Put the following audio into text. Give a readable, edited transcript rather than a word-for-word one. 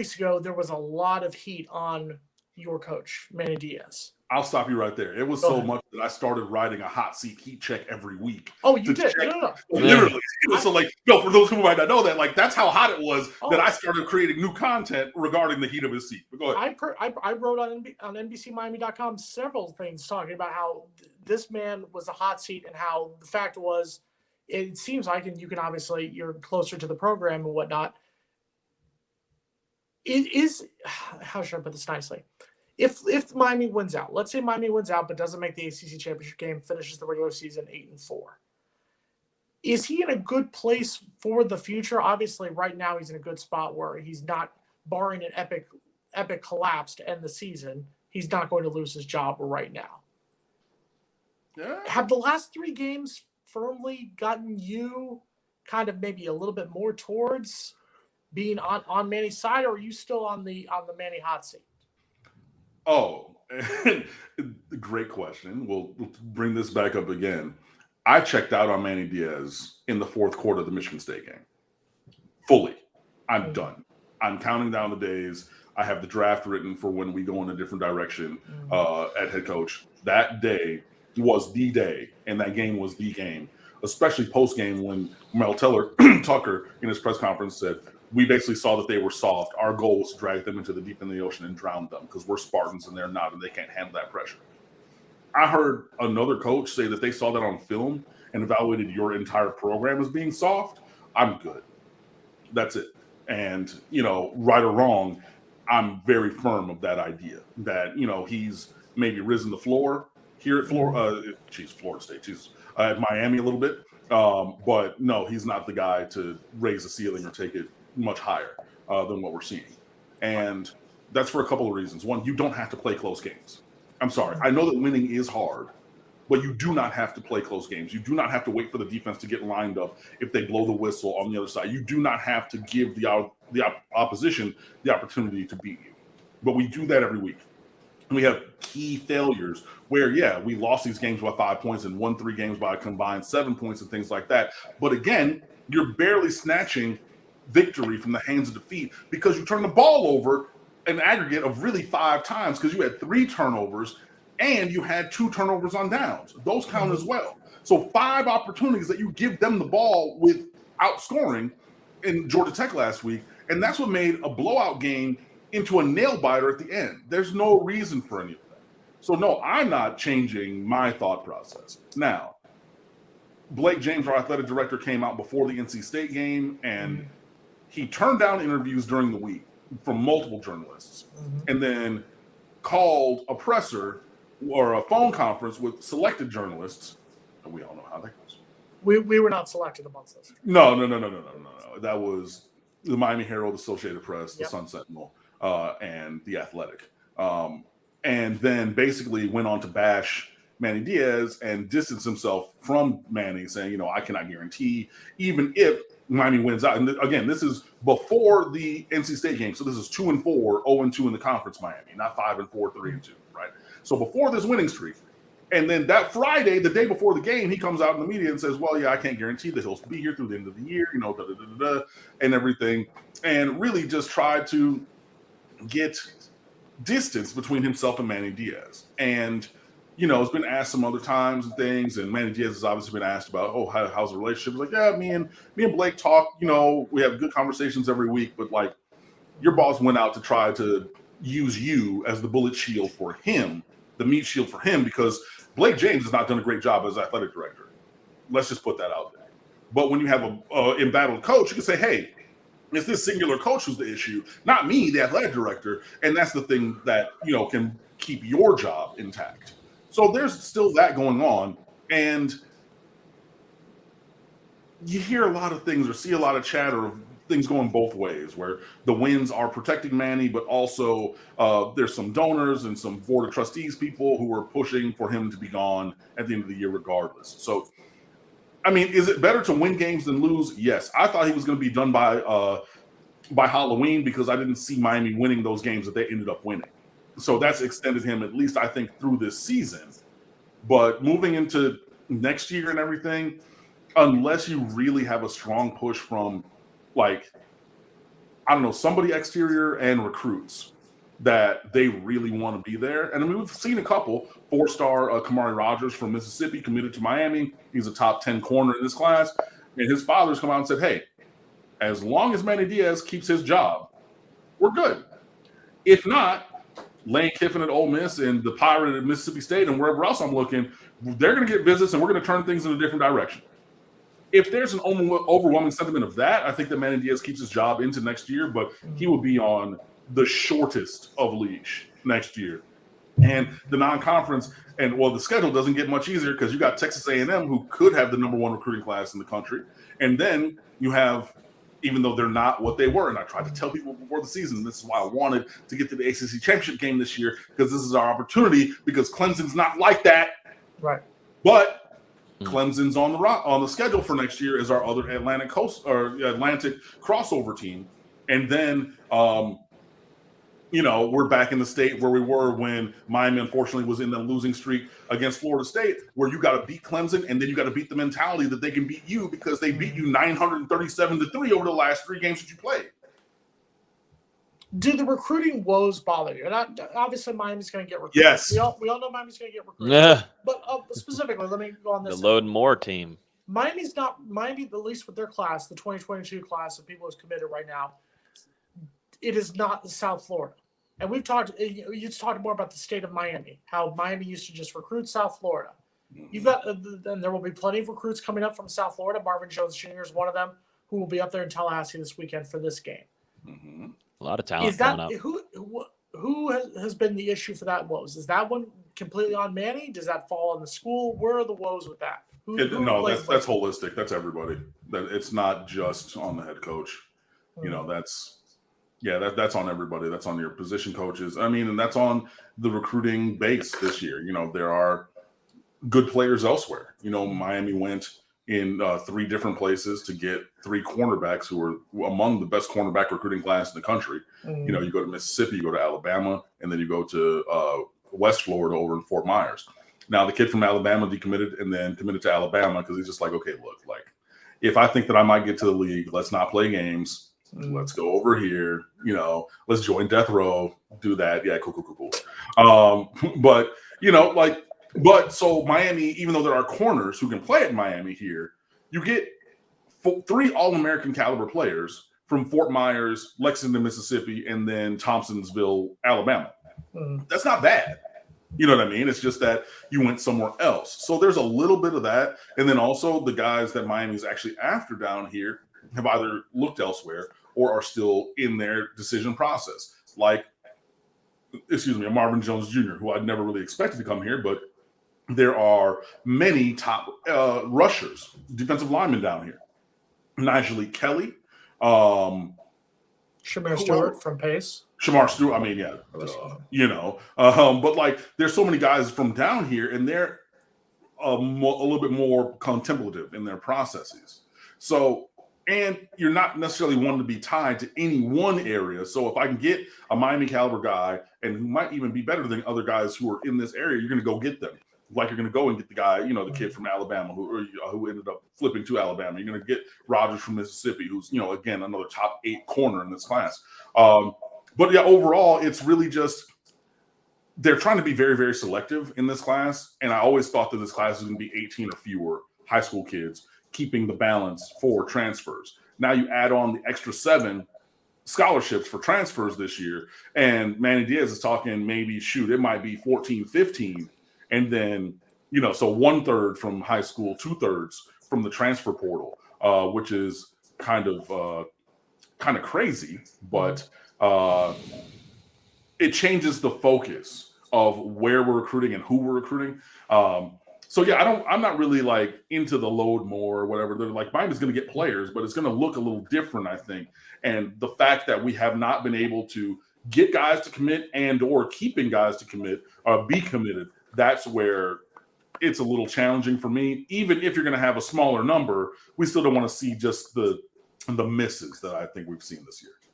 weeks ago, there was a lot of heat on your coach, Manny Diaz. I'll stop you right there. It was so much that I started writing a hot seat heat check every week. Oh, you did? No. Literally. For those who might not know that, that's how hot it was that I started creating new content regarding the heat of his seat. But go ahead. I wrote on NBCMiami.com several things talking about how this man was a hot seat and how the fact was, it seems like, and you can obviously, you're closer to the program and whatnot. It is, how should I put this nicely? If Miami wins out, let's say Miami wins out but doesn't make the ACC championship game, finishes the regular season 8-4. Is he in a good place for the future? Obviously, right now he's in a good spot where he's not, barring an epic collapse to end the season, he's not going to lose his job right now. Yeah. Have the last 3 games firmly gotten you kind of maybe a little bit more towards being on Manny's side, or are you still on the Manny hot seat? Oh, great question. We'll bring this back up again. I checked out on Manny Diaz in the 4th quarter of the Michigan State game. Fully. I'm done. I'm counting down the days. I have the draft written for when we go in a different direction at head coach. That day was the day, and that game was the game, especially post-game when Mel Tucker in his press conference said, we basically saw that they were soft. Our goal was to drag them into the deep in the ocean and drown them because we're Spartans and they're not, and they can't handle that pressure. I heard another coach say that they saw that on film and evaluated your entire program as being soft. I'm good. That's it. And, right or wrong, I'm very firm of that idea that, he's maybe risen the floor here at Florida State. At Miami a little bit. But no, he's not the guy to raise the ceiling or take it much higher than what we're seeing. And that's for a couple of reasons. One, you don't have to play close games. I'm sorry. I know that winning is hard, but you do not have to play close games. You do not have to wait for the defense to get lined up if they blow the whistle on the other side. You do not have to give the opposition the opportunity to beat you. But we do that every week. And we have key failures where, we lost these games by 5 points and won 3 games by a combined 7 points and things like that. But again, you're barely snatching victory from the hands of defeat because you turn the ball over an aggregate of really 5 times because you had 3 turnovers and you had 2 turnovers on downs. Those count as well. So 5 opportunities that you give them the ball without scoring in Georgia Tech last week, and that's what made a blowout game into a nail biter at the end. There's no reason for any of that. So no, I'm not changing my thought process. Now, Blake James, our athletic director, came out before the NC State game and he turned down interviews during the week from multiple journalists and then called a presser or a phone conference with selected journalists. And we all know how that goes. We were not selected amongst us. No. That was the Miami Herald, Associated Press, the Sun Sentinel, and the Athletic. And then basically went on to bash Manny Diaz and distance himself from Manny, saying, I cannot guarantee, even if Miami wins out. And again, this is before the NC State game. So this is 2-4, 0-2 in the conference, Miami, not 5-4, 3-2, right? So before this winning streak. And then that Friday, the day before the game, he comes out in the media and says, well, I can't guarantee that he'll be here through the end of the year, and everything. And really just tried to get distance between himself and Manny Diaz. And, it's been asked some other times and things, and Manny Diaz has obviously been asked about, how's the relationship? It's like, me and Blake talk, we have good conversations every week, but your boss went out to try to use you as the bullet shield for him, the meat shield for him, because Blake James has not done a great job as athletic director. Let's just put that out there. But when you have a embattled coach, you can say, hey, it's this singular coach who's the issue, not me, the athletic director. And that's the thing that, can keep your job intact. So there's still that going on. And you hear a lot of things or see a lot of chatter of things going both ways, where the wins are protecting Manny, but also there's some donors and some board of trustees people who are pushing for him to be gone at the end of the year regardless. So, is it better to win games than lose? Yes. I thought he was going to be done by Halloween because I didn't see Miami winning those games that they ended up winning. So that's extended him, at least I think, through this season. But moving into next year and everything, unless you really have a strong push from, I I don't know, somebody exterior and recruits that they really want to be there. And I mean, we've seen a couple. 4-star Kamari Rogers from Mississippi committed to Miami. He's a top 10 corner in this class. And his father's come out and said, hey, as long as Manny Diaz keeps his job, we're good. If not, Lane Kiffin at Ole Miss and the Pirate at Mississippi State and wherever else I'm looking, they're going to get visits and we're going to turn things in a different direction. If there's an overwhelming sentiment of that, I think that Manny Diaz keeps his job into next year, but he will be on the shortest of leash next year. And the non-conference, and well, the schedule doesn't get much easier because you got Texas A&M, who could have the number 1 recruiting class in the country. And then you have, even though they're not what they were, and I tried to tell people before the season, this is why I wanted to get to the ACC championship game this year, because this is our opportunity, because Clemson's not like that. Right. But Clemson's on the schedule for next year as our other Atlantic crossover team. And then we're back in the state where we were when Miami, unfortunately, was in the losing streak against Florida State, where you got to beat Clemson, and then you got to beat the mentality that they can beat you because they beat you 937-3 over the last 3 games that you played. Do the recruiting woes bother you? And obviously, Miami's going to get recruited. Yes. We all know Miami's going to get recruited. Yeah. But specifically, let me go on this. The Load More team. Miami, at least with their class, the 2022 class of people who's committed right now, it is not South Florida. And we've talked, you talked more about the state of Miami, how Miami used to just recruit South Florida. You've got, and there will be plenty of recruits coming up from South Florida. Marvin Jones Jr. is one of them who will be up there in Tallahassee this weekend for this game. Mm-hmm. A lot of talent coming up. Who has been the issue for that woes? Is that one completely on Manny? Does that fall on the school? Where are the woes with that? No, that's holistic. That's everybody. It's not just on the head coach. That's on everybody. That's on your position coaches. I mean, and that's on the recruiting base this year. There are good players elsewhere. Miami went in 3 different places to get 3 cornerbacks who were among the best cornerback recruiting class in the country. You go to Mississippi, you go to Alabama, and then you go to West Florida over in Fort Myers. Now, the kid from Alabama decommitted and then committed to Alabama because he's just like, okay, look, like, if I think that I might get to the league, let's not play games. Let's go over here, let's join Death Row, do that. Yeah, cool. But so Miami, even though there are corners who can play at Miami here, you get 3 All-American caliber players from Fort Myers, Lexington, Mississippi, and then Thompsonsville, Alabama. That's not bad. You know what I mean? It's just that you went somewhere else. So there's a little bit of that. And then also the guys that Miami's actually after down here have either looked elsewhere or are still in their decision process. Like, a Marvin Jones Jr., who I'd never really expected to come here, but there are many top rushers, defensive linemen down here. Nigel Kelly. Shamar Stewart from Pace. Shamar Stewart, I mean, yeah. But like, there's so many guys from down here, and they're a little bit more contemplative in their processes. So, and you're not necessarily wanting to be tied to any one area. So if I can get a Miami caliber guy, and who might even be better than other guys who are in this area, you're going to go get them. Like you're going to go and get the guy, the kid from Alabama who ended up flipping to Alabama. You're going to get Rogers from Mississippi, who's, again, another top 8 corner in this class. But yeah, overall, it's really just they're trying to be very, very selective in this class. And I always thought that this class was going to be 18 or fewer high school kids, keeping the balance for transfers. Now you add on the extra 7 scholarships for transfers this year, and Manny Diaz is talking maybe, it might be 14, 15. And then, so 1/3 from high school, 2/3 from the transfer portal, which is kind of crazy, but it changes the focus of where we're recruiting and who we're recruiting. So yeah, I'm not really like into the load more or whatever. They're like, Miami's going to get players, but it's going to look a little different, I think. And the fact that we have not been able to get guys to commit and or keeping guys to commit or be committed, that's where it's a little challenging for me. Even if you're going to have a smaller number, we still don't want to see just the misses that I think we've seen this year.